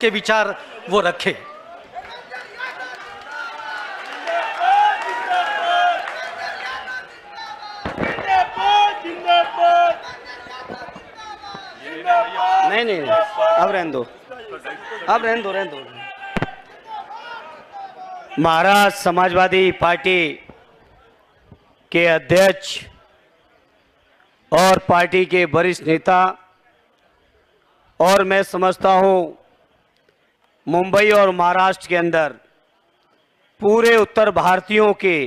के विचार वो रखे। नहीं नहीं अब रहने दो, अब रहने दो। महाराष्ट्र समाजवादी पार्टी के अध्यक्ष और पार्टी के वरिष्ठ नेता, और मैं समझता हूं मुंबई और महाराष्ट्र के अंदर पूरे उत्तर भारतीयों के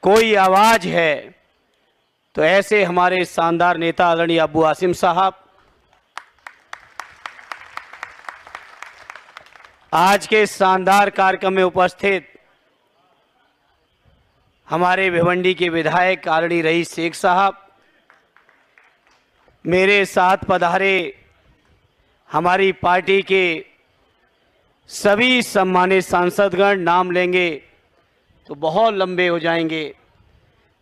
कोई आवाज है तो ऐसे हमारे शानदार नेता आदरणीय अबू आसिम साहब। आज के शानदार कार्यक्रम में उपस्थित हमारे भिवंडी के विधायक आदरणीय रईस शेख साहब, मेरे साथ पधारे हमारी पार्टी के सभी सम्मानित सांसदगण, नाम लेंगे तो बहुत लंबे हो जाएंगे,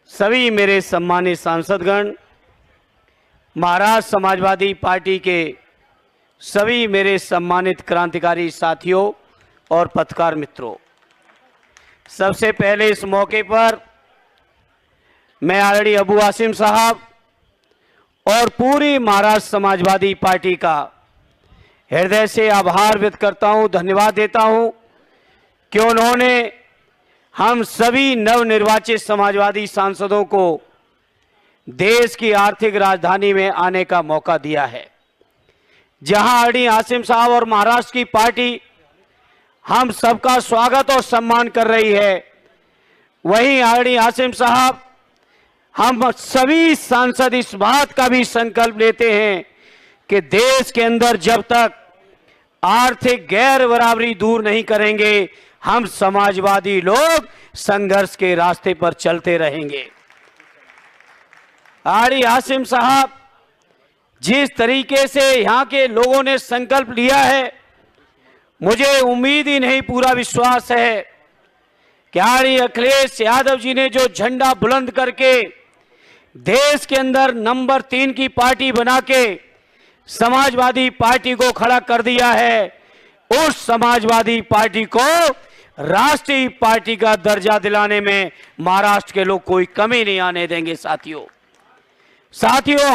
सभी मेरे सम्मानित सांसदगण, महाराष्ट्र समाजवादी पार्टी के सभी मेरे सम्मानित क्रांतिकारी साथियों और पत्रकार मित्रों, सबसे पहले इस मौके पर मैं आदरणीय अबू आसिम साहब और पूरी महाराष्ट्र समाजवादी पार्टी का हृदय से आभार व्यक्त करता हूं, धन्यवाद देता हूं कि उन्होंने हम सभी नवनिर्वाचित समाजवादी सांसदों को देश की आर्थिक राजधानी में आने का मौका दिया है। जहां आदरणीय आसिम साहब और महाराष्ट्र की पार्टी हम सबका स्वागत और सम्मान कर रही है, वहीं आदरणीय आसिम साहब हम सभी सांसद इस बात का भी संकल्प लेते हैं कि देश के अंदर जब तक आर्थिक गैर बराबरी दूर नहीं करेंगे, हम समाजवादी लोग संघर्ष के रास्ते पर चलते रहेंगे। आदरणीय आसिम साहब, जिस तरीके से यहां के लोगों ने संकल्प लिया है, मुझे उम्मीद ही नहीं, पूरा विश्वास है कि आदरणीय अखिलेश यादव जी ने जो झंडा बुलंद करके देश के अंदर नंबर 3 की पार्टी बना के समाजवादी पार्टी को खड़ा कर दिया है, उस समाजवादी पार्टी को राष्ट्रीय पार्टी का दर्जा दिलाने में महाराष्ट्र के लोग कोई कमी नहीं आने देंगे। साथियों,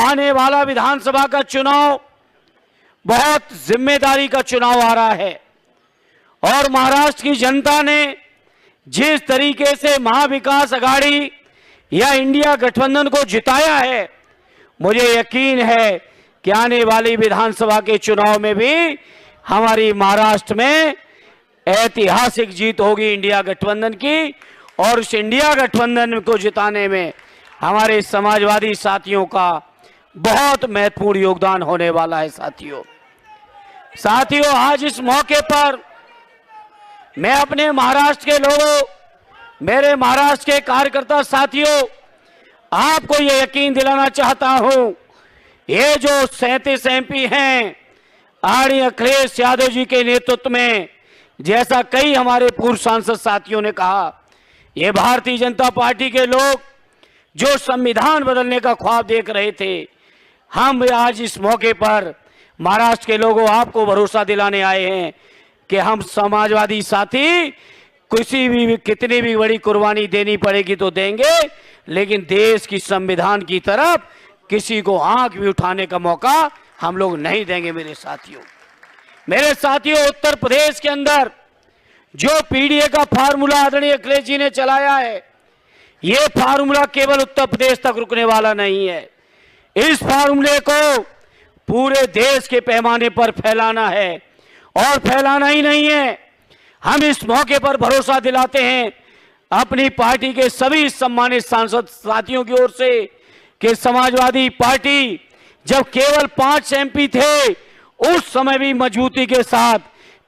आने वाला विधानसभा का चुनाव बहुत जिम्मेदारी का चुनाव आ रहा है और महाराष्ट्र की जनता ने जिस तरीके से महाविकास आघाड़ी या इंडिया गठबंधन को जिताया है, मुझे यकीन है कि आने वाली विधानसभा के चुनाव में भी हमारी महाराष्ट्र में ऐतिहासिक जीत होगी इंडिया गठबंधन की, और उस इंडिया गठबंधन को जिताने में हमारे समाजवादी साथियों का बहुत महत्वपूर्ण योगदान होने वाला है। साथियों, आज इस मौके पर मैं अपने महाराष्ट्र के लोगों, मेरे महाराष्ट्र के कार्यकर्ता साथियों, आपको ये यकीन दिलाना चाहता हूं, ये जो 37 MP हैं आदरणीय अखिलेश यादव जी के नेतृत्व में, जैसा कई हमारे पूर्व सांसद साथियों ने कहा, ये भारतीय जनता पार्टी के लोग जो संविधान बदलने का ख्वाब देख रहे थे, हम आज इस मौके पर महाराष्ट्र के लोगों आपको भरोसा दिलाने आए हैं कि हम समाजवादी साथी कितनी भी बड़ी कुर्बानी देनी पड़ेगी तो देंगे, लेकिन देश की संविधान की तरफ किसी को आंख भी उठाने का मौका हम लोग नहीं देंगे। मेरे साथियों, उत्तर प्रदेश के अंदर जो पीडीए का फार्मूला आदरणीय अखिलेश जी ने चलाया है, ये फार्मूला केवल उत्तर प्रदेश तक रुकने वाला नहीं है, इस फार्मूले को पूरे देश के पैमाने पर फैलाना है, और फैलाना ही नहीं है, हम इस मौके पर भरोसा दिलाते हैं अपनी पार्टी के सभी सम्मानित सांसद साथियों की ओर से कि समाजवादी पार्टी जब केवल 5 MP थे, उस समय भी मजबूती के साथ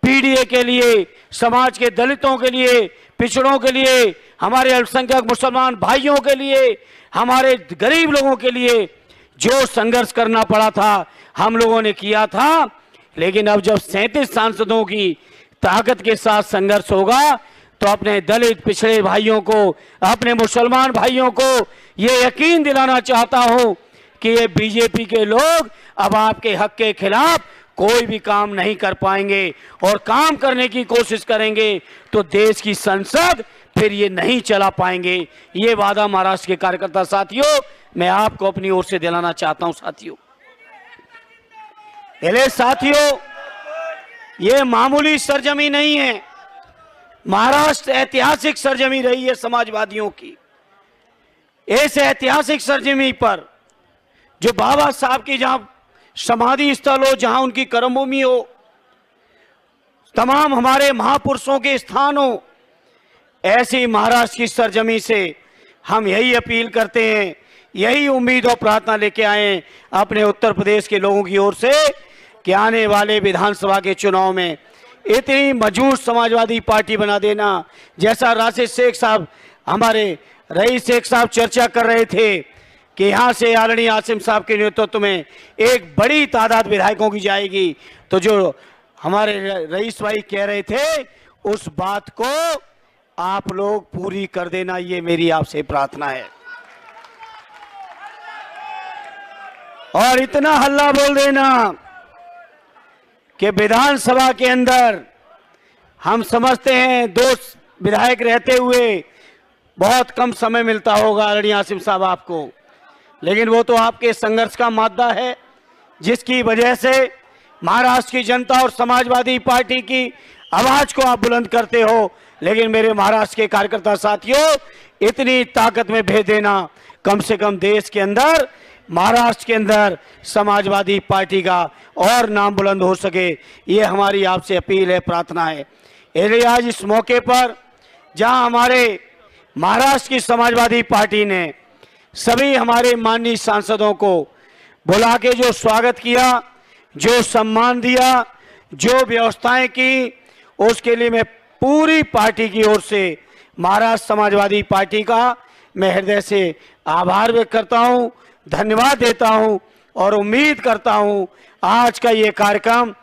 पीडीए के लिए, समाज के दलितों के लिए, पिछड़ों के लिए, हमारे अल्पसंख्यक मुसलमान भाइयों के लिए, हमारे गरीब लोगों के लिए जो संघर्ष करना पड़ा था, हम लोगों ने किया था। लेकिन अब जब 37 सांसदों की ताकत के साथ संघर्ष होगा, तो अपने दलित पिछड़े भाइयों को, अपने मुसलमान भाइयों को ये यकीन दिलाना चाहता हूं कि ये बीजेपी के लोग अब आपके हक के खिलाफ कोई भी काम नहीं कर पाएंगे और काम करने की कोशिश करेंगे तो देश की संसद फिर ये नहीं चला पाएंगे। ये वादा महाराष्ट्र के कार्यकर्ता साथियों मैं आपको अपनी ओर से दिलाना चाहता हूं। साथियों ये मामूली सरजमी नहीं है। महाराष्ट्र ऐतिहासिक सरजमी रही है समाजवादियों की। इस ऐतिहासिक सरजमी पर जो बाबा साहब की जहां समाधि स्थल हो, जहां उनकी कर्मभूमि हो, तमाम हमारे महापुरुषों के स्थान हो, ऐसी महाराष्ट्र की सरजमी से हम यही अपील करते हैं, यही उम्मीद और प्रार्थना लेके आए अपने उत्तर प्रदेश के लोगों की ओर से कि आने वाले विधानसभा के चुनाव में इतनी मजबूत समाजवादी पार्टी बना देना, जैसा राशिद शेख साहब, हमारे रईस शेख साहब चर्चा कर रहे थे कि यहाँ से आदरणीय आसिम साहब के नेतृत्व में एक बड़ी तादाद विधायकों की जाएगी, तो जो हमारे रईस भाई कह रहे थे उस बात को आप लोग पूरी कर देना, ये मेरी आपसे प्रार्थना है। और इतना हल्ला बोल देना कि विधानसभा के अंदर हम समझते हैं 2 विधायक रहते हुए बहुत कम समय मिलता होगा आदरणीय आसिम साहब आपको, लेकिन वो तो आपके संघर्ष का मादा है जिसकी वजह से महाराष्ट्र की जनता और समाजवादी पार्टी की आवाज को आप बुलंद करते हो। लेकिन मेरे महाराष्ट्र के कार्यकर्ता साथियों, इतनी ताकत में भेज देना, कम से कम देश के अंदर, महाराष्ट्र के अंदर समाजवादी पार्टी का और नाम बुलंद हो सके, ये हमारी आपसे अपील है, प्रार्थना है। इसलिए आज इस मौके पर जहां हमारे महाराष्ट्र की समाजवादी पार्टी ने सभी हमारे माननीय सांसदों को बुला के जो स्वागत किया, जो सम्मान दिया, जो व्यवस्थाएं की, उसके लिए मैं पूरी पार्टी की ओर से महाराष्ट्र समाजवादी पार्टी का मैं हृदय से आभार व्यक्त करता हूं, धन्यवाद देता हूं और उम्मीद करता हूं आज का ये कार्यक्रम